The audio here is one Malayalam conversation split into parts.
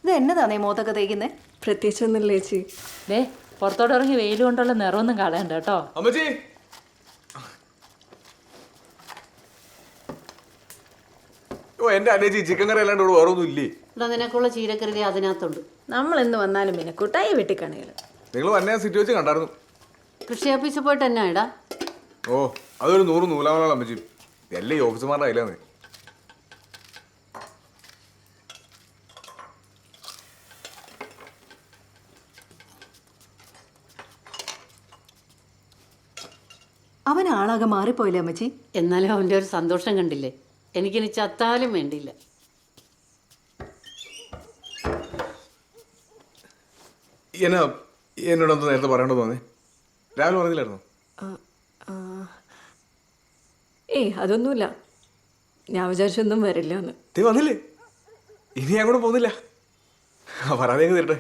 ഇത് എന്നതാണേ മോത്തൊക്കെ തേക്കുന്നേ? പ്രത്യേകിച്ചൊന്നുമില്ല ചേച്ചി. ദേ പുറത്തോട്ട് ഇറങ്ങി വെയിൽ കൊണ്ടുള്ള നിറമൊന്നും കളയണ്ട കേട്ടോ. അമ്മച്ചി ഓ എന്റെ അനേച്ചി ചിക്കൻ കറി അല്ലാണ്ട് ഇവിടെ വേറെ ഒന്നും ഇല്ലേ? ഇവിടെ നിനക്കുള്ള ചീരക്കറി അതിനകത്തുണ്ട്. നമ്മൾ എന്ന് വന്നാലും പിന്നെ കുട്ടായി വെട്ടിക്കണേല്. നിങ്ങൾ വന്നെ സിറ്റി വെച്ച് കണ്ടായിരുന്നു. കൃഷി ഓഫീസിൽ പോയിട്ട് എന്നാ ഇടാ? ഓ അതൊരു 100 നൂലാമലാണ് അമ്മച്ചി. എല്ലാം ഈ ഓഫീസർമാരുടെ കയ്യിലാണ്. അവൻ ആളാകെ മാറിപ്പോയില്ലേ അമ്മച്ചി? എന്നാലും അവൻ്റെ ഒരു സന്തോഷം കണ്ടില്ലേ? എനിക്കിനി ചത്താലും വേണ്ടിയില്ല. എന്നോടൊന്ന് നേരത്തെ പറയണ്ടോ തോന്നി? രാവിലെ പറഞ്ഞില്ലായിരുന്നു? ഏയ് അതൊന്നുമില്ല, ഞാൻ വിചാരിച്ചൊന്നും വരില്ല എന്ന്. നീ വന്നില്ലേ? ഇനി ഞാൻ കൂടെ പോകുന്നില്ല. പറയാതെ തരട്ടെ.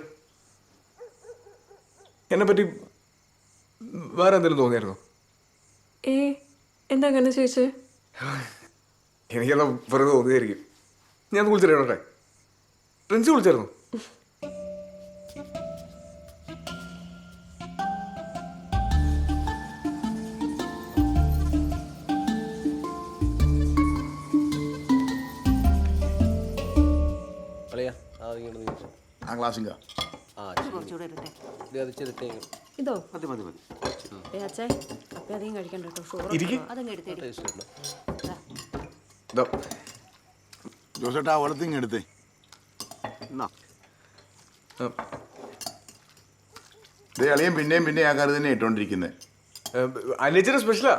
എന്നെ പറ്റി വേറെ എന്തെങ്കിലും തോന്നിയായിരുന്നോ? എന്താ അങ്ങനെ ചോദിച്ചേ? എനിക്കെന്താ വെറുതെ തോന്നിയായിരിക്കും. ഞാൻ വിളിച്ചിട്ടേ പ്രിൻസ് വിളിച്ചായിരുന്നു. ആ ഗ്ലാസിങ്ക ഇതോ അച്ഛേ അപ്പം അധികം കഴിക്കണ്ട കേട്ടോ. ജോസേട്ടാ വെള്ളത്തിങ് എടുത്തേ. അളിയൻ പിന്നെയും ആ കറി തന്നെ ഇട്ടോണ്ടിരിക്കുന്നത്. അനിയച്ചിന്റെ സ്പെഷ്യലാ,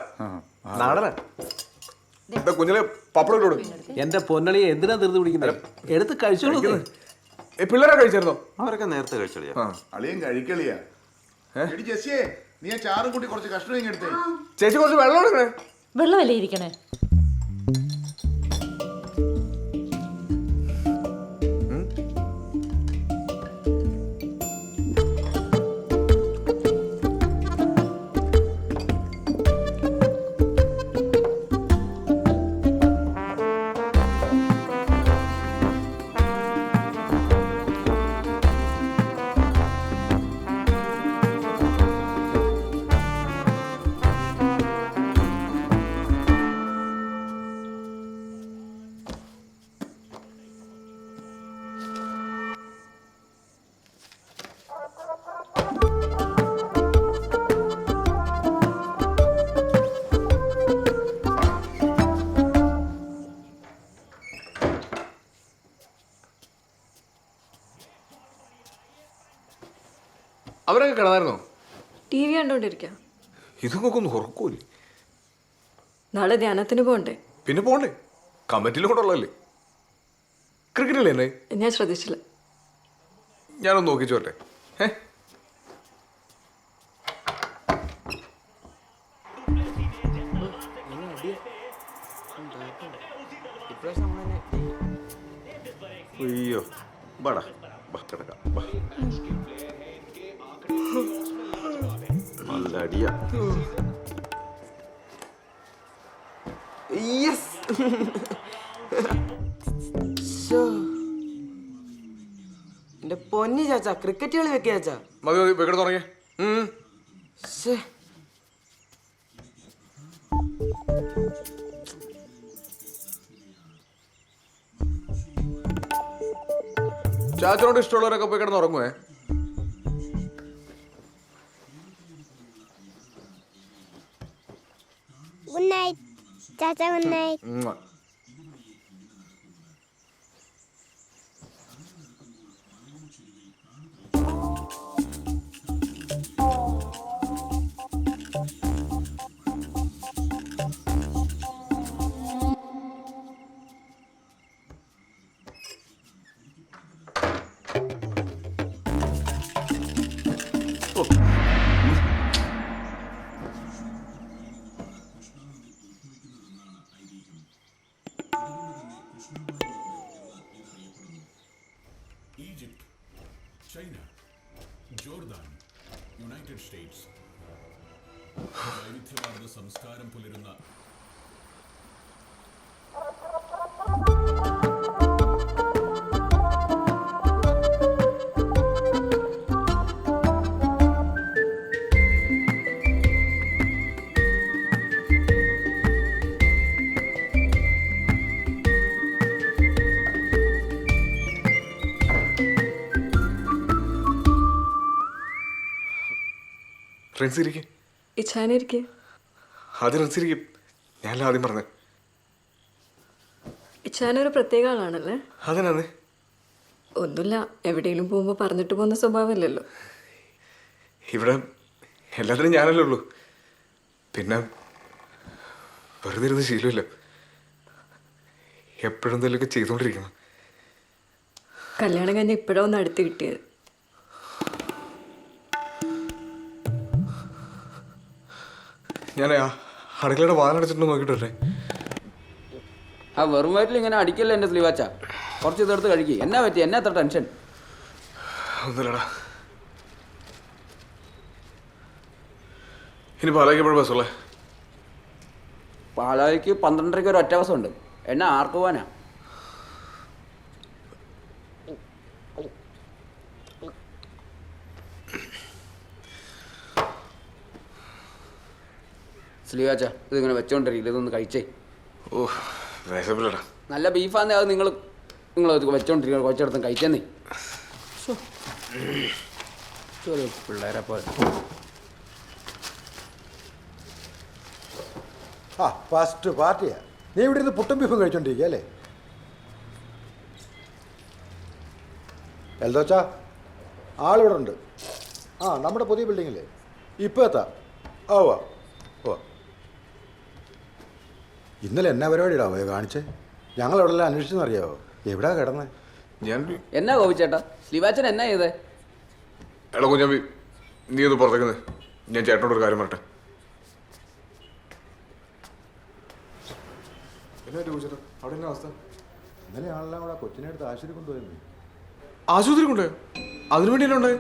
നാടനാ. കുഞ്ഞിലെ പപ്പടം ഇട്ടോട്. എന്റെ പൊന്നളിയെ എന്തിനാ ധൃതി പിടിക്കുന്നത്? എടുത്ത് കഴിച്ചോളൂ. പിള്ളേരാ കഴിച്ചായിരുന്നോ? അവരൊക്കെ നേരത്തെ കഴിച്ചളിയാ. അളിയൻ കഴിക്കളിയാ. ജെസ്സിയെ നീ ആ ചാറും കൂട്ടി കുറച്ച് കഷ്ണം എടുത്തേ. ചേച്ചി കുറച്ച് വെള്ളം എടുക്കണേ. വെള്ളമല്ലേ ഇരിക്കണേ? അവരൊക്കെ കിടന്നായിരുന്നോ? T V കണ്ടോണ്ടിരിക്കാം. ഇതൊക്കെ ഒന്ന് ഉറക്കൂല്ലേ? നാളെ ധ്യാനത്തിന് പോകണ്ടേ? പിന്നെ പോണ്ടേ, കമ്മിറ്റിയിലും കൂടെ ഉള്ളതല്ലേ. ക്രിക്കറ്റല്ലേ എന്നെ? ഞാൻ ശ്രദ്ധിച്ചില്ല. ഞാനൊന്ന് നോക്കിച്ചു വരട്ടെ. അയ്യോ ബാടാ കിടക്കാം. നല്ല അടിയാ. എന്റെ പൊന്നി ചാച്ചാ, ക്രിക്കറ്റ് കളി വെക്കാ ചാച്ചാ. മതി വെക്കട തുടങ്ങിയ. ചാച്ചനോട് ഇഷ്ടമുള്ളവരൊക്കെ പോയി കിടന്ന് ഉറങ്ങുവേ. Good night, Chacha. Good night. Egypt, China, Jordan, United States വൈവിധ്യമാർന്ന സംസ്കാരം പുലരുന്ന ഫ്രണ്ട്സ് ഇരിക്കും. ഇച്ഛാനിരിക്കേ. ആദ്യം ഫ്രണ്ട്സ് ഇരിക്കും. ഞാനല്ല ആദ്യം പറഞ്ഞത്. ഇച്ഛാനൊരു പ്രത്യേക ആളാണല്ലേ? അതിനാന്ന് ഒന്നുമില്ല, എവിടെയെങ്കിലും പോകുമ്പോൾ പറഞ്ഞിട്ട് പോകുന്ന സ്വഭാവമില്ലല്ലോ. ഇവിടെ എല്ലാത്തിനും ഞാനല്ലേ ഉള്ളൂ. പിന്നെ വെറുതെ ഇരുന്ന് ശീലമില്ല. എപ്പോഴും എന്തെങ്കിലുമൊക്കെ ചെയ്തുകൊണ്ടിരിക്കണം. കല്യാണം കഴിഞ്ഞ് ഇപ്പോഴാണ് ഒന്ന് അടുത്ത് കിട്ടിയത്. ഞാൻ അടുക്കളയുടെ വാതിലടച്ചിട്ട് നോക്കിയിട്ടല്ലേ. ആ വെറും വയറ്റിൽ ഇങ്ങനെ അടിക്കല്ലേ എൻ്റെ സ്ലീവാച്ച. കുറച്ച് ഇതെടുത്ത് കഴിക്കുക. എന്നാ പറ്റി? എന്നാ അത്ര ടെൻഷൻ? ഒന്നുമില്ലടാ. ഇനി പാലായ്ക്ക് എപ്പോഴും ബസ്സുള്ളേ? പാലായ്ക്ക് 12:30 ഒരു ഒറ്റ ബസ് ഉണ്ട്. എന്നാ ആർക്ക് പോവാനാ? സ്ലീവാച്ച ഇതിങ്ങനെ വെച്ചോണ്ടിരിക്കില്ല, ഇതൊന്ന് കഴിച്ചേ. ഓ വിശപ്പില്ലടാ. നല്ല ബീഫാന്നേ അത് നിങ്ങൾ വെച്ചോണ്ടിരിക്കണം. കുറച്ചെടുത്തും കഴിച്ചെന്നേ. പിള്ളേരെ പോലെ. ആ ഫസ്റ്റ് പാർട്ടിയാ. നീ ഇവിടെ ഇരുന്ന് പുട്ടും ബീഫും കഴിച്ചോണ്ടിരിക്കുക അല്ലേ? എൽദോച്ചാ ആളിവിടെ ഉണ്ട്. ആ നമ്മുടെ പുതിയ ബിൽഡിങ്ങില്ലേ? ഇപ്പോൾ എത്താം. ഓ ഓ ഇന്നലെ എന്നാ പരിപാടിയിടാ പോയോ കാണിച്ചേ? ഞങ്ങൾ എവിടെല്ലാം അന്വേഷിച്ചെന്നറിയാവോ? എവിടാ കിടന്നേ? ഞാൻ എന്നാ കോപിച്ചേട്ടാ? സ്ലീവാച്ചൻ എന്നാ ചെയ്തേ? എടാ കുഞ്ഞാമ്പി, നീ ഒന്ന് പുറത്തേക്കുന്നത്. ഞാൻ ചേട്ടനോടൊരു കാര്യം പറട്ടെ. അവിടെ എന്നാ അവസ്ഥ? ഇന്നലെ ആളെല്ലാം കൂടെ കൊച്ചിനെ എടുത്ത് ആശുപത്രി കൊണ്ടുപോയിരുന്നു. ആശുപത്രി കൊണ്ടുപോയോ? അതിനു വേണ്ടി ഉണ്ടായി?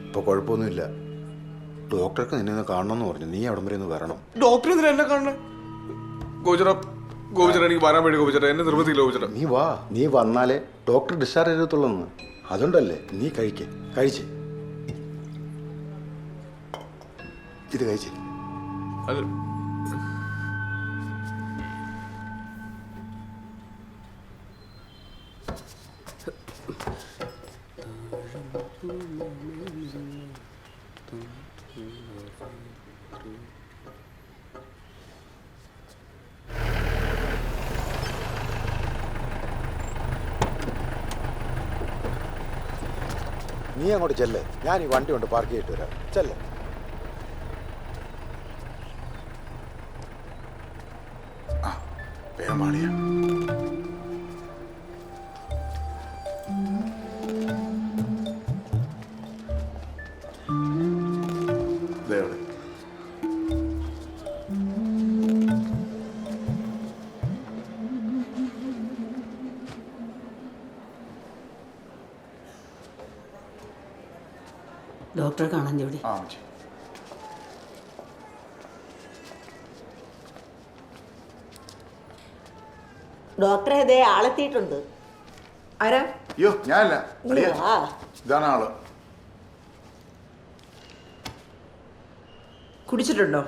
ഇപ്പോൾ കുഴപ്പമൊന്നുമില്ല. ഡോക്ടർക്ക് നിന്നെ ഒന്ന് കാണണമെന്ന് പറഞ്ഞു. നീ അവിടം വരെ ഒന്ന് വരണം. ഡോക്ടർ എന്തിനാ എന്നെ കാണണേ? ഗോപിച്ചേട്ടാ എനിക്ക് വരാൻ വേണ്ടി. ഗോപിച്ചേട്ടാ എന്നെ നിർബന്ധിക്കില്ല. ഗോപിച്ചേട്ടാ നീ വാ. നീ വന്നാലേ ഡോക്ടർ ഡിസ്ചാർജ് ചെയ്യത്തുള്ളൂ. അതുകൊണ്ടല്ലേ നീ കഴിച്ചേ. ഇത് കഴിച്ചേ. അത് നീ അങ്ങോട്ട് ചെല്ലേ. ഞാൻ ഈ വണ്ടി കൊണ്ട് പാർക്ക് ചെയ്തിട്ട് വരാം. ചെല്ലേ. വേഗം പാടിയാ. ഡോക്ടറെ കാണാൻ ജോലി. ഡോക്ടറെ ഇതേ ആളെത്തിയിട്ടുണ്ട്. ആരാ? അയ്യോ ഞാനല്ല. ഇതാണ് ആള്. കുടിച്ചിട്ടുണ്ടോ?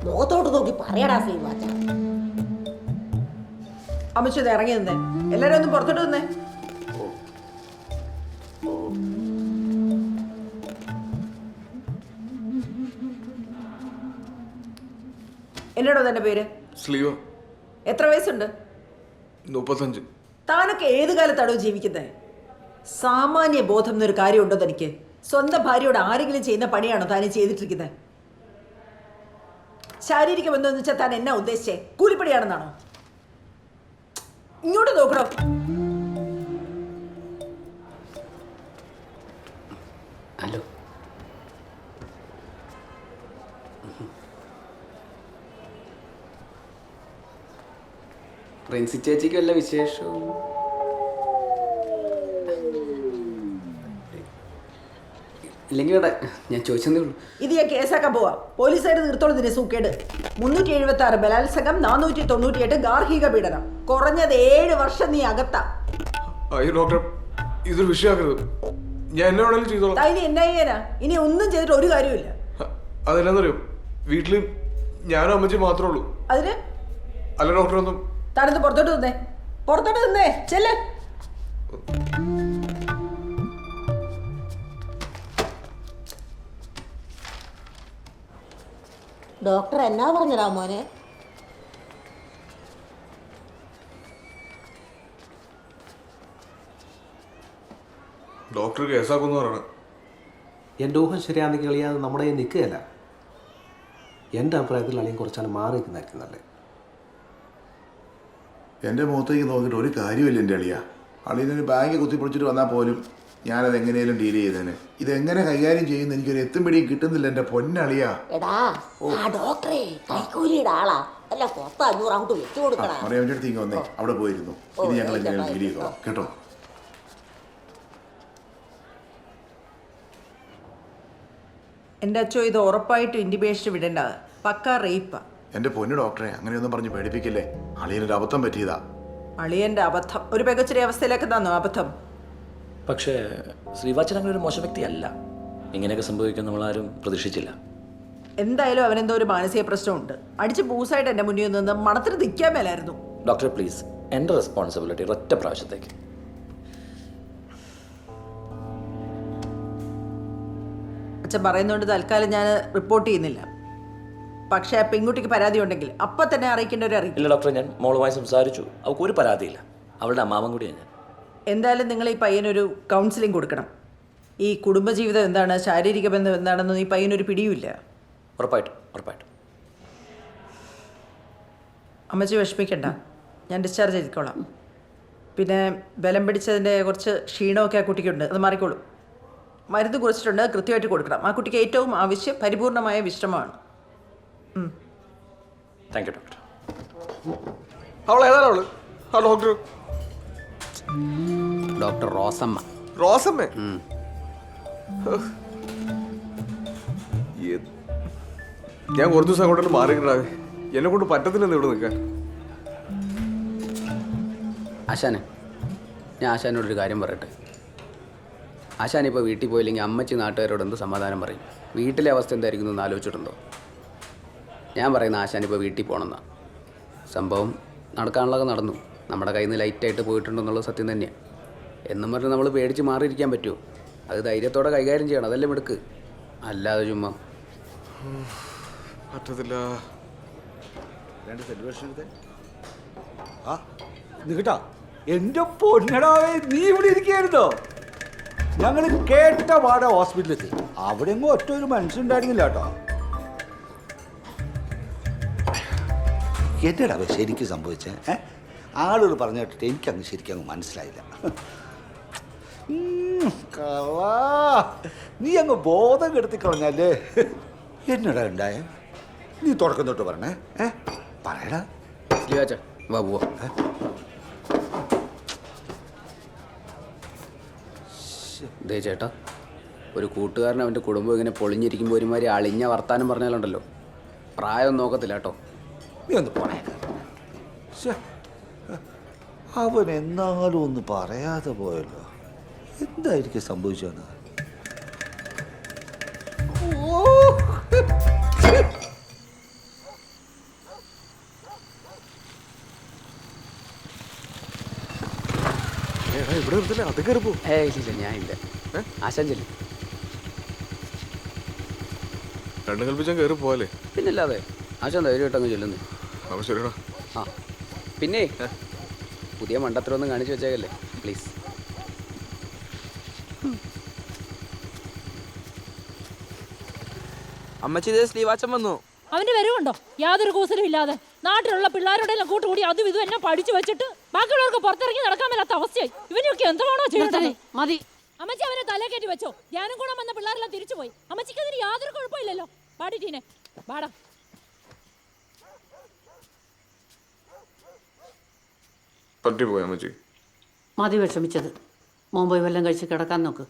മുഖത്തോട്ട് നോക്കി പറയടാ ശ്രീവാച്ച. അമ്മച്ചത് ഇറങ്ങി നിന്നേ. എല്ലാരും ഒന്ന് പുറത്തോട്ട് നിന്നേ. എന്നോടോ തന്റെ പേര്? സ്ലീവ. എത്ര വയസ്സുണ്ട്? 35. താനൊക്കെ ഏത് കാലത്താണോ ജീവിക്കുന്നത്? സാമാന്യ ബോധം എന്നൊരു കാര്യമുണ്ടോ തനിക്ക്? സ്വന്തം ഭാര്യയോട് ആരെങ്കിലും ചെയ്യുന്ന പണിയാണോ താൻ ചെയ്തിട്ടിരിക്കുന്നത്? ശാരീരിക ബന്ധം എന്ന് വെച്ചാൽ താൻ എന്നാ ഉദ്ദേശിച്ചേ? കൂലിപ്പണിയാണെന്നാണോ? ഇങ്ങോട്ട് നോക്കണോ? ഹലോ. പ്രിൻസി ചേച്ചിക്ക് വല്ല വിശേഷവും? ഇല്ലെങ്കിൽ ഇവിടെ ഞാൻ ചോദിച്ചതേ ഉള്ളൂ. ഇത് ഞാൻ കേസാക്കാൻ പോവാ. പോലീസുകാർ നിർത്തോളം ഇതിനെ സൂക്കേട്. 376 ബലാത്സംഗം, 498 ഗാർഹിക പീഡനം. കുറഞ്ഞത് 7 വർഷം നീ അകത്താ. അയ്യോ ഡോക്ടർ, ഇതൊരു വിഷയമാക്കരുത്. ഞാൻ എന്നെ വേണമെങ്കിലും ചെയ്തോളാം. ഇനി എന്നാ ചെയ്യാനാ? ഇനി ഒന്നും ചെയ്തിട്ട് ഒരു കാര്യമില്ല. അതെന്നാന്നറിയോ, വീട്ടില് ഞാനും അമ്മച്ചി മാത്രമേ ഉള്ളൂ. അതിന് അല്ല ഡോക്ടർ, ഒന്നും താനത്ത് പുറത്തോട്ട് നിന്നേ. പുറത്തോട്ട് നിന്നേ. ചെല്ലേ. ഡോക്ടർ എന്നാ പറഞ്ഞടാ മോനെ? ഡോക്ടർ കേസാക്കുന്നു പറയണം. എൻ്റെ ഊഹം ശരിയാണെങ്കിൽ അളിയാതെ നമ്മുടെ കയ്യിൽ നിൽക്കുകയല്ല. എൻ്റെ അഭിപ്രായത്തിൽ അളിയൻ കുറച്ചാണ് മാറി നിൽക്കുന്നതായിരിക്കും നല്ലത്. എൻ്റെ മുഖത്തേക്ക് നോക്കിയിട്ട് ഒരു കാര്യമില്ല എൻ്റെ അളിയ. അളിയനൊരു ബാങ്ക് കുത്തിപ്പൊളിച്ചിട്ട് വന്നാൽ പോലും ഞാനത് എങ്ങനെയും ഡീൽ ചെയ്തേനെ. ഇതെങ്ങനെ കൈകാര്യം ചെയ്യുന്ന എനിക്കൊരു എത്തും പിടിയും കിട്ടുന്നില്ല എൻ്റെ പൊന്നളിയ. എടാ ആ ഡോക്ടറെ കൈക്കൂലിയുടെ ആളാ. അല്ല 500 അങ്ങോട്ട് വെച്ചു കൊടുക്കണം. മറിയാമ്മൻ്റെ അടുത്ത് ഇങ്ങ് വന്നേ, അവിടെ പോയിരുന്നു. ഇത് ഞങ്ങൾ എങ്ങനെയും ഡീൽ ചെയ്തോളാം കേട്ടോ. എൻ്റെ അച്ഛോ, ഇത് ഉറപ്പായിട്ട് ഇൻഡിബേഷൻ വിടേണ്ട. പക്കാ റേപ്പാ. എൻ്റെ പൊന്നു ഡോക്ടറെ, അങ്ങനെയൊന്നും പറഞ്ഞ് പേടിപ്പിക്കില്ലേ. അളിയനൊരു അബദ്ധം പറ്റിയതാ. അളിയൻ്റെ അബദ്ധം ഒരു മികച്ചൊരു അവസ്ഥയിലേക്ക് തന്നു അബദ്ധം. പക്ഷേ ശ്രീവാച്ചൻ അങ്ങനെ ഒരു മോശം വ്യക്തിയല്ല. ഇങ്ങനെയൊക്കെ സംഭവിക്കും നമ്മളാരും പ്രതീക്ഷിച്ചില്ല. എന്തായാലും അവനെന്തോ ഒരു മാനസിക പ്രശ്നമുണ്ട്. അടിച്ച് ബൂസായിട്ട് എൻ്റെ മുന്നിൽ നിന്ന് മണത്തിന് നിൽക്കാൻ മേലായിരുന്നു. ഡോക്ടർ പ്ലീസ്, എൻ്റെ റെസ്പോൺസിബിലിറ്റി ഒറ്റ പ്രാവശ്യത്തേക്ക്. അച്ഛൻ പറയുന്നതുകൊണ്ട് തൽക്കാലം ഞാൻ റിപ്പോർട്ട് ചെയ്യുന്നില്ല. പക്ഷേ ആ പെൺകുട്ടിക്ക് പരാതി ഉണ്ടെങ്കിൽ അപ്പം തന്നെ അറിയിക്കേണ്ടവരെ അറിയിക്കും. ഇല്ല ഡോക്ടറെ, ഞാൻ മോളുമായി സംസാരിച്ചു. അവൾക്ക് ഒരു പരാതിയില്ല. അവളുടെ അമ്മാവൻ കൂടിയാണ് ഞാൻ. എന്തായാലും നിങ്ങൾ ഈ പയ്യനൊരു കൗൺസിലിംഗ് കൊടുക്കണം. ഈ കുടുംബജീവിതം എന്താണ്, ശാരീരിക ബന്ധം എന്താണെന്ന് ഈ പയ്യനൊരു പിടിയുമില്ല. ഉറപ്പായിട്ടും ഉറപ്പായിട്ടും. അമ്മച്ചി വിഷമിക്കണ്ട, ഞാൻ ഡിസ്ചാർജ് ചെയ്തിക്കോളാം. പിന്നെ ബലം പിടിച്ചതിൻ്റെ കുറച്ച് ക്ഷീണമൊക്കെ ആ കുട്ടിക്കുണ്ട്, അത് മാറിക്കോളും. മരുന്ന് കുറിച്ചിട്ടുണ്ട്, കൃത്യമായിട്ട് കൊടുക്കണം. ആ കുട്ടിക്ക് ഏറ്റവും ആവശ്യം പരിപൂർണമായ വിശ്രമമാണ്. Thank you doctor. അവൾ ഏതാണ് അവള്? ആ ഡോക്ടർ ഡോക്ടർ റോസമ്മ. റോസമ്മേ? ഞാൻ കുറച്ച് ദിവസം അങ്ങോട്ട് മാറിയിട്ടാവേ. എന്നെ കൊണ്ട് പറ്റത്തില്ലെന്ന് ഇവിടെ നിൽക്കാൻ. ആശാനെ, ഞാൻ ആശാനോടൊരു കാര്യം പറയട്ടെ. ആശാനിപ്പോൾ വീട്ടിൽ പോയില്ലെങ്കിൽ അമ്മച്ചി നാട്ടുകാരോട് എന്ത് സമാധാനം പറയും? വീട്ടിലെ അവസ്ഥ എന്തായിരിക്കും എന്ന് ആലോചിച്ചിട്ടുണ്ടോ? ഞാൻ പറയുന്ന ആശാനിപ്പോൾ വീട്ടിൽ പോകണമെന്നാണ്. സംഭവം നടക്കാനുള്ളത് നടന്നു. നമ്മുടെ കയ്യിൽ നിന്ന് ലൈറ്റായിട്ട് പോയിട്ടുണ്ടെന്നുള്ളത് സത്യം തന്നെയാണ്. എന്നും പറഞ്ഞ് നമ്മൾ പേടിച്ച് മാറിയിരിക്കാൻ പറ്റുമോ? അത് ധൈര്യത്തോടെ കൈകാര്യം ചെയ്യണം, അതല്ലേ മിടുക്ക്. അല്ലാതെ ചുമ്മാ പറ്റത്തില്ല. കേട്ടാ എൻ്റെ പൊന്നടാവേ, നീ ഇവിടെ ഇരിക്കുകയായിരുന്നോ? ഞങ്ങൾ കേട്ട പാടെ ഹോസ്പിറ്റലിലെത്തി. അവിടെ എങ്ങും ഒറ്റ ഒരു മനുഷ്യനുണ്ടായിരുന്നില്ല കേട്ടോ. എന്നടാ ശരിക്കും സംഭവിച്ചേ? ആളുകൾ പറഞ്ഞു കേട്ടിട്ട് എനിക്കങ്ങ് ശരിക്കും അങ്ങ് മനസ്സിലായില്ല. കള്ളാ, നീ അങ്ങ് ബോധം കെടുത്തി കളഞ്ഞല്ലേ. എന്നടാ ഉണ്ടായേ? നീ തുടക്കം തൊട്ട് പറഞ്ഞേ. പറയടാ. ശ്രീവാച്ച വാ പോവാ. ദേ ചേട്ടാ, ഒരു കൂട്ടുകാരൻ അവൻ്റെ കുടുംബം ഇങ്ങനെ പൊളിഞ്ഞിരിക്കുമ്പോൾ ഒരുമാതിരി അളിഞ്ഞ വർത്താനം പറഞ്ഞാലുണ്ടല്ലോ, പ്രായം നോക്കത്തില്ല കേട്ടോ. നീ ഒന്ന് പോണേ. അവൻ എന്നാലും ഒന്ന് പറയാതെ പോയല്ലോ. എന്തായിരിക്കും സംഭവിച്ചതെന്ന്? ഇവിടെ നിർത്തില്ല, അത് കയറിപ്പോ. ഇല്ല, ഞാനില്ല. ആശാൻ ചെല്ലും. രണ്ടും കൽപ്പിച്ചാൽ കയറി പോവാല്ലേ? പിന്നല്ലാതെ ആശാൻ ധൈര്യമായിട്ടങ്ങ് ചെല്ലുന്നു. അപ്പോൾ ശരിടാ. ആ പിന്നെ പുതിയ മണ്ടത്തിലൊന്നും കാണിച്ചു വെച്ചേക്കല്ലേ പ്ലീസ്. അമ്മച്ചി ഇതേ ശ്രീവാച്ചൻ വന്നു. അവന്റെ വരവുണ്ടോ? യാതൊരു കൂസലും ഇല്ലാതെ നാട്ടിലുള്ള പിള്ളേരോടെല്ലാം കൂട്ടുകൂടി അതും ഇതും എന്നെ പഠിച്ചു വെച്ചിട്ട് ബാക്കിയുള്ളവർക്ക് പുറത്തിറങ്ങി നടക്കാൻ മേലാത്ത അവസ്ഥയായി. ഇവനൊക്കെ എന്താണോ ചെയ്യുന്നത്? മതി. അമ്മച്ചി അവനെ തലേ കയറ്റി വെച്ചോ. ഞാനും കൂടെ വന്ന പിള്ളേരെല്ലാം തിരിച്ചുപോയി. അമ്മച്ചിക്ക് അതിന് യാതൊരു കുഴപ്പമില്ലല്ലോ. പാടിട്ടീനെ പാടാ. പറ്റിപ്പോയി അമ്മച്ചി. മതി വിഷമിച്ചത്. മുമ്പ് വല്ലതും കഴിച്ച് കിടക്കാൻ നോക്ക്.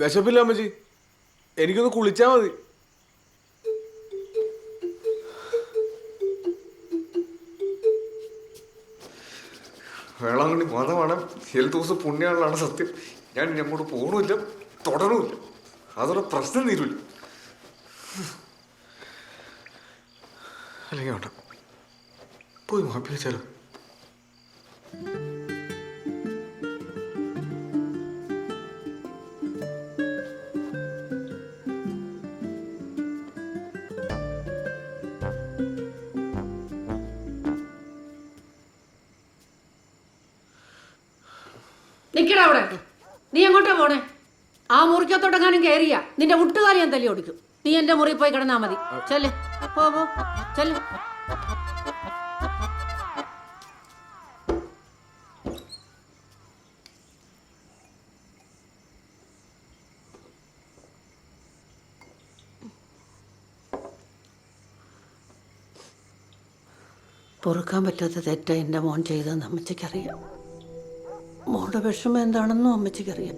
വിശപ്പില്ല അമ്മച്ചി, എനിക്കൊന്ന് കുളിച്ചാ മതി. വേളാങ്കണ്ണി മതമാണ്, 7 ദിവസം പുണ്യമാണല്ലാണ് സത്യം. ഞാൻ ഇനി അങ്ങോട്ട് പോകണമില്ല, തുടരുമില്ല. അതോടെ പ്രശ്നം തീരുമില്ല. അല്ലെങ്കിൽ വേണ്ട, പോയി മാപ്പി വെച്ചാലോ. നിക്കടാ അവിടെ. നീ എങ്ങോട്ടാ പോണേ? ആ മുറിക്കത്തോട്ടെങ്ങാനും കയറിയ നിന്റെ മുട്ടുകാലി ഞാൻ തല്ലി ഓടിക്കും. നീ എന്റെ മുറി പോയി കിടന്നാ മതി. ചെല്ല്, പോ പോ, ചെല്ല്. പൊറുക്കാൻ പറ്റാത്ത തെറ്റാ എൻ്റെ മോൻ ചെയ്തതെന്ന് അമ്മച്ചിക്കറിയാം. മോളുടെ വിഷമം എന്താണെന്നും അമ്മച്ചിക്കറിയാം.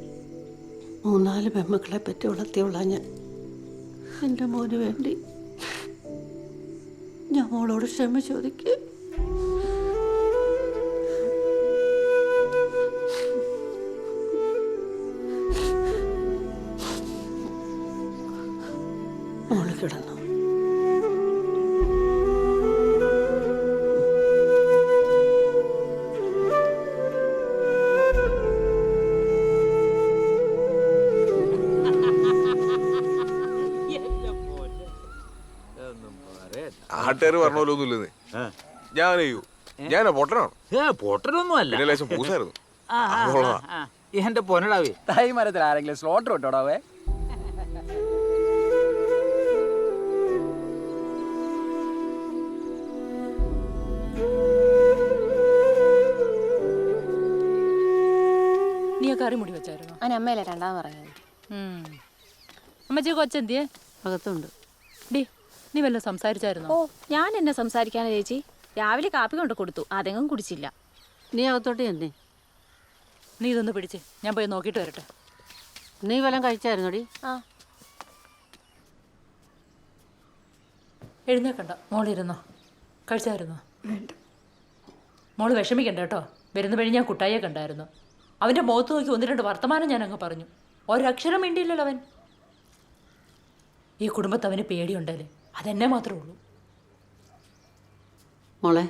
3-4 പെമ്മക്കളെ പറ്റി വളർത്തിയുള്ള ഞാൻ എൻ്റെ മോന് വേണ്ടി ഞാൻ മോളോട് ക്ഷമ ചോദിക്കുക. മോള് കിടന്നു. നാട്ടുകാർ പറഞ്ഞ പോലെ ഒന്നുമില്ലെന്നേ. ഞാനാ പൊട്ടനാണ്. പൊട്ടനൊന്നും അല്ല. പിന്നെ ലേശം പൂസായിരുന്നു. എന്റെ പൊന്നടാവേ, തൈ മരത്തിൽ ആരെങ്കിലും സ്ലോട്ടർ ഇട്ടോടാവേ. നീ ആ കറി മുടി വെച്ചായിരുന്നോ? അമ്മയല്ലേ രണ്ടാമത് പറഞ്ഞത്. അമ്മച്ചി കൊച്ചെന്തിയെ? അകത്തുണ്ട്. ഡി, നീ വല്ല സംസാരിച്ചായിരുന്നോ? ഓ, ഞാൻ എന്നെ സംസാരിക്കാനാ ചേച്ചി. രാവിലെ കാപ്പി കൊണ്ട് കൊടുത്തു, അതെങ്ങും കുടിച്ചില്ല. നീ അകത്തോട്ട് തന്നെ. നീ ഇതൊന്ന് പിടിച്ച് ഞാൻ പോയി നോക്കിയിട്ട് വരട്ടെ. നീ വല്ലതും കഴിച്ചായിരുന്നോടി? ആ, എഴുന്നേക്കണ്ട, മോളിരുന്നോ. കഴിച്ചായിരുന്നോ? മോള് വിഷമിക്കണ്ട കേട്ടോ. വരുന്ന വഴി ഞാൻ കുട്ടായിയെ കണ്ടായിരുന്നു. അവൻ്റെ മുഖത്ത് നോക്കി 1-2 വർത്തമാനം ഞാൻ അങ്ങ് പറഞ്ഞു. ഒരക്ഷരം മിണ്ടിയില്ലല്ലോ അവൻ. ഈ കുടുംബത്ത് അവന് പേടിയുണ്ടല്ലേ, അതെന്നെ മാത്രമേ ഉള്ളൂ. മോളെ,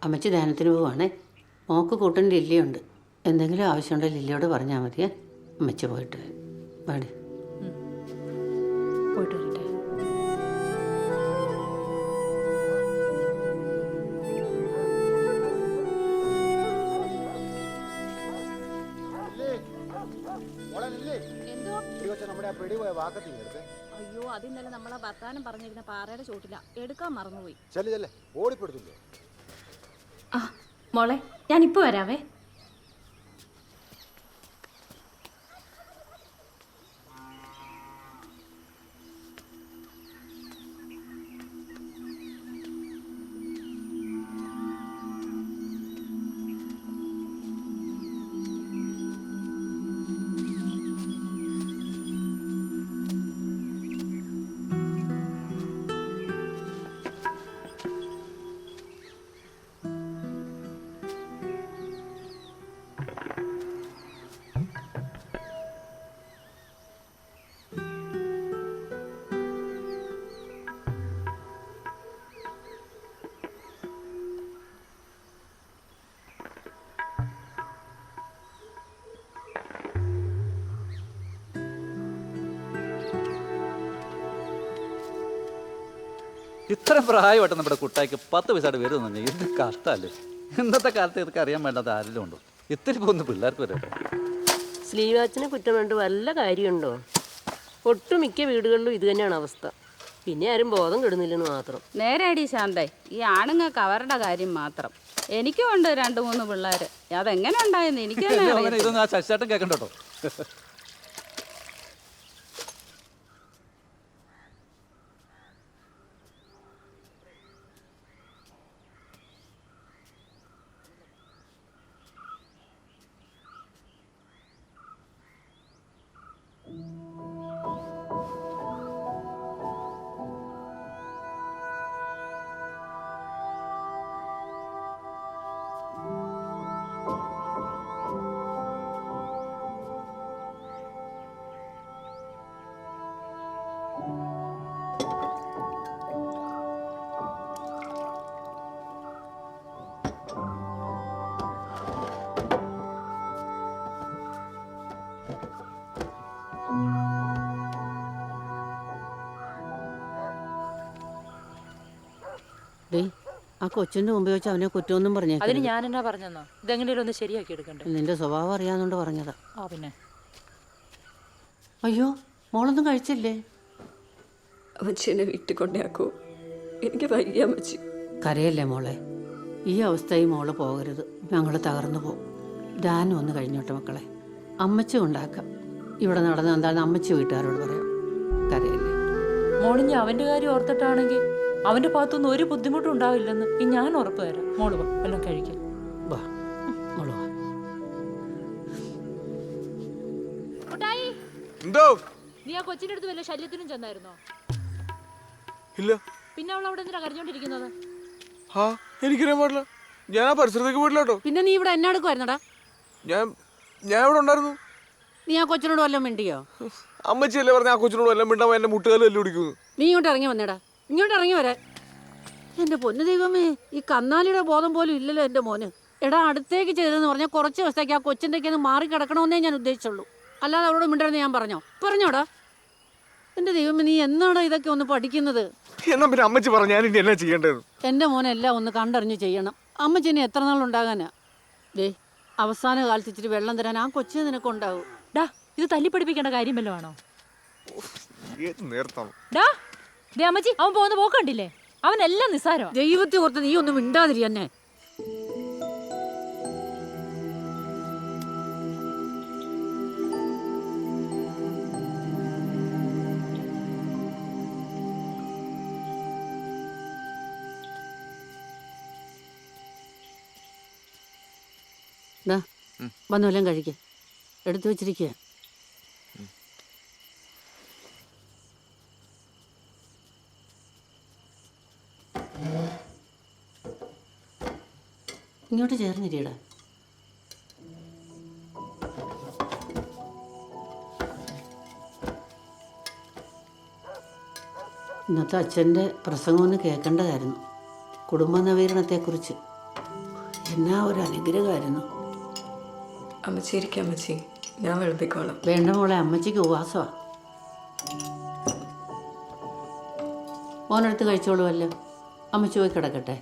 അമ്മച്ചി ധ്യാനത്തിന് പോവാണേ. മോക്ക് കൂട്ടൻ ലില്ലിയുണ്ട്. എന്തെങ്കിലും ആവശ്യമുണ്ടോ ലില്ലിയോട് പറഞ്ഞാൽ മതിയേ. അമ്മച്ചി പോയിട്ട് വരും. വേണേ പോയിട്ട് വരട്ടെ. അയ്യോ, അത് ഇന്നലെ നമ്മളെ വർത്താനം പറഞ്ഞിരുന്ന പാറയുടെ ചോട്ടില, എടുക്കാൻ മറന്നുപോയി. ഓടിപ്പെടുത്തുള്ളൂ. ആ മോളെ, ഞാൻ ഇപ്പൊ വരാവേ. ഇത്ര പ്രായമായിട്ട് നമ്മുടെ കുട്ടായിക്ക് 10 പൈസയുടെ വരുമെന്ന് പറഞ്ഞാൽ എന്ത് കഷ്ടമല്ലേ. ഇന്നത്തെ കാലത്ത് ഇതൊക്കെ അറിയാൻ വേണ്ടാത്ത ആരെങ്കിലും ഉണ്ടോ? ഇത്തിരി പോകുന്ന പിള്ളേർക്ക് വരെ. സ്ലീവാച്ചിനെ കുറ്റം വേണ്ട വല്ല കാര്യമുണ്ടോ? ഒട്ടുമിക്ക വീടുകളിലും ഇത് തന്നെയാണ് അവസ്ഥ. പിന്നെ ആരും ബോധം കെടുന്നില്ലെന്ന് മാത്രം. നേരെടി ശാന്തേ, ഈ ആണുങ്ങൾക്ക് അവരുടെ കാര്യം മാത്രം. എനിക്കും ഉണ്ട് 2-3 പിള്ളേർ. അതെങ്ങനെ ഉണ്ടായെന്ന് എനിക്ക് ഇതൊന്നും ആ ശശിചേട്ടൻ കേൾക്കണ്ടോ. ആ കൊച്ചിൻ്റെ മുമ്പ് വെച്ച് അവനെ കുറ്റമൊന്നും അതിന് പറഞ്ഞേക്കരുത്. ഞാൻ എന്നാ പറഞ്ഞെന്നോ ഇതെങ്ങനെയും ഒന്ന് ശരിയാക്കി എടുക്കണ്ടേ? നിന്റെ സ്വഭാവം അറിയാന്നുകൊണ്ട് പറഞ്ഞതാ. ആ പിന്നെ അയ്യോ മോളൊന്നും കഴിച്ചില്ലേ? അമ്മച്ചീനെ വീട്ടിൽ കൊണ്ടാക്കൂ, എനിക്ക് വയ്യ അമ്മച്ചി. കരയല്ലേ മോളെ, ഈ അവസ്ഥയിൽ മോള് പോകരുത്, ഞങ്ങൾ തകർന്നു പോകും. ഡാനും ഒന്ന് കഴിഞ്ഞോട്ടെ മക്കളെ, അമ്മച്ചി ഉണ്ടാക്കാം. ഇവിടെ നടന്ന എന്താണെന്ന് അമ്മച്ചി വീട്ടുകാരോട് പറയാം. കരയല്ലേ മോളിഞ്ഞ് അവന്റെ കാര്യം ഓർത്തിട്ടാണെങ്കിൽ അവന്റെ ഭാഗത്തുനിന്ന് ഒരു ബുദ്ധിമുട്ടും ഉണ്ടാവില്ലെന്ന് ഈ ഞാൻ ഉറപ്പ് തരാം. മോള് വാ എല്ലാം കഴിക്കാം. വാ മോള് വാ. എന്തോ നീ ആ കൊച്ചിന്റെ അടുത്ത് വല്ല ശല്യത്തിനും ചെന്നായിരുന്നോ? ഇല്ല. പിന്നെ അവൾ അവിടെ എന്തിനാ കരഞ്ഞോണ്ടിരിക്കുന്നത്? ആ എനിക്കറിയാൻ പാടില്ല, ഞാൻ ആ പരിസരത്തേക്ക് പോയിട്ടില്ല കേട്ടോ. പിന്നെ നീ ഇവിടെ എന്നാ എടുക്കുമായിരുന്നടാ? ഞാൻ ഇവിടെ ഉണ്ടായിരുന്നു. നീ ആ കൊച്ചിനോട് വല്ലതും മിണ്ടിയോ? അമ്മച്ചിയല്ലേ പറഞ്ഞ ആ കൊച്ചിനോട് വല്ലതും മിണ്ടാൻ എന്റെ മുട്ടുകാലും എല്ലാം പിടിക്കുന്നു. നീ ഇങ്ങോട്ട് ഇറങ്ങി വന്നേടാ, ഇങ്ങോട്ട് ഇറങ്ങി വരാൻ. എൻ്റെ പൊന്നു ദൈവമേ, ഈ കന്നാലിയുടെ ബോധം പോലും ഇല്ലല്ലോ എൻ്റെ മോന്. എടാ അടുത്തേക്ക് ചെയ്തതെന്ന് പറഞ്ഞാൽ കുറച്ച് ദിവസത്തേക്ക് ആ കൊച്ചിൻ്റെക്ക് ഒന്ന് മാറി കിടക്കണമെന്നേ ഞാൻ ഉദ്ദേശിച്ചുള്ളൂ. അല്ലാതെ അവളോട് മിണ്ടരുന്ന് ഞാൻ പറഞ്ഞോടാ? എൻ്റെ ദൈവമേ, നീ എന്നാടാ ഇതൊക്കെ ഒന്ന് പഠിക്കുന്നത്? എന്നാ പിന്നെ അമ്മച്ചി പറഞ്ഞു ഞാൻ ഇനി എന്നാ ചെയ്യേണ്ടത്? എൻ്റെ മോനെല്ലാം ഒന്ന് കണ്ടറിഞ്ഞ് ചെയ്യണം. അമ്മച്ചിനെ എത്ര നാളുണ്ടാകാനാ? ദേ അവസാന കാലത്ത് ഇച്ചിരി വെള്ളം തരാൻ ആ കൊച്ചിന് നിനക്കുണ്ടാവും. ഡാ ഇത് തല്ലിപ്പടിപ്പിക്കേണ്ട കാര്യം വല്ലതും ആണോ? ഏത് നേരത്താണ്? ഡാ ദേ അമ്മച്ചി അവൻ പോകുന്ന പോക്കണ്ടില്ലേ? അവനെല്ലാം നിസ്സാരോ. ദൈവത്തെ ഓർത്ത് നീ ഒന്നും മിണ്ടാതിരി എന്നെ. വന്നോല്ലാം കഴിക്കുക, എടുത്തു വെച്ചിരിക്കുക. ഇങ്ങോട്ട് ചേർന്നിരിയടാ. ഇന്നത്തെ അച്ഛൻ്റെ പ്രസംഗം ഒന്ന് കേൾക്കേണ്ടതായിരുന്നു, കുടുംബ നവീകരണത്തെക്കുറിച്ച്. എന്നാ ഒരു അനുഗ്രഹമായിരുന്നു. അമ്മച്ചി ഇരിക്കാം അമ്മച്ചി, ഞാൻ വിളമ്പിക്കോളാം. വേണ്ട മോളെ, അമ്മച്ചിക്ക് ഉപവാസമാണ്. മോനെടുത്ത് കഴിച്ചോളുമല്ലോ. അമ്മച്ചി പോയി കിടക്കട്ടെ.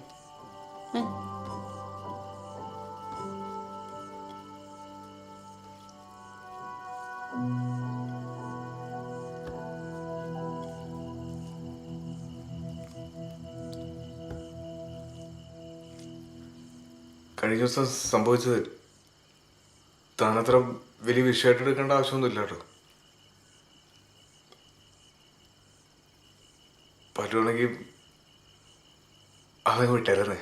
കഴിഞ്ഞ ദിവസം സംഭവിച്ചത് താനത്ര വലിയ വിഷയമായിട്ട് എടുക്കേണ്ട ആവശ്യമൊന്നുമില്ല കേട്ടോ. പറ്റുവാണെങ്കിൽ അതങ്ങ് വിട്ടായിരുന്നേ.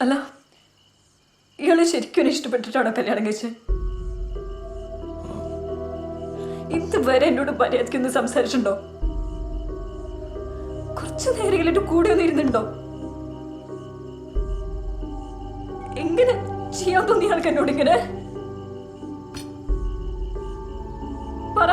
അല്ല, ഇയാളെ ശരിക്കും ഇഷ്ടപ്പെട്ടിട്ടാണോ കല്യാണം കഴിച്ചത്? ഇതുവരെ എന്നോട് മര്യാദയ്ക്കൊന്ന് സംസാരിച്ചിട്ടുണ്ടോ? കുറച്ചു നേരങ്ങളിട്ട് കൂടെ ഒന്ന് ഇരുന്നുണ്ടോ? എങ്ങനെ ചെയ്യാൻ തോന്നി ആൾക്ക് എന്നോട് ഇങ്ങനെ? പറ.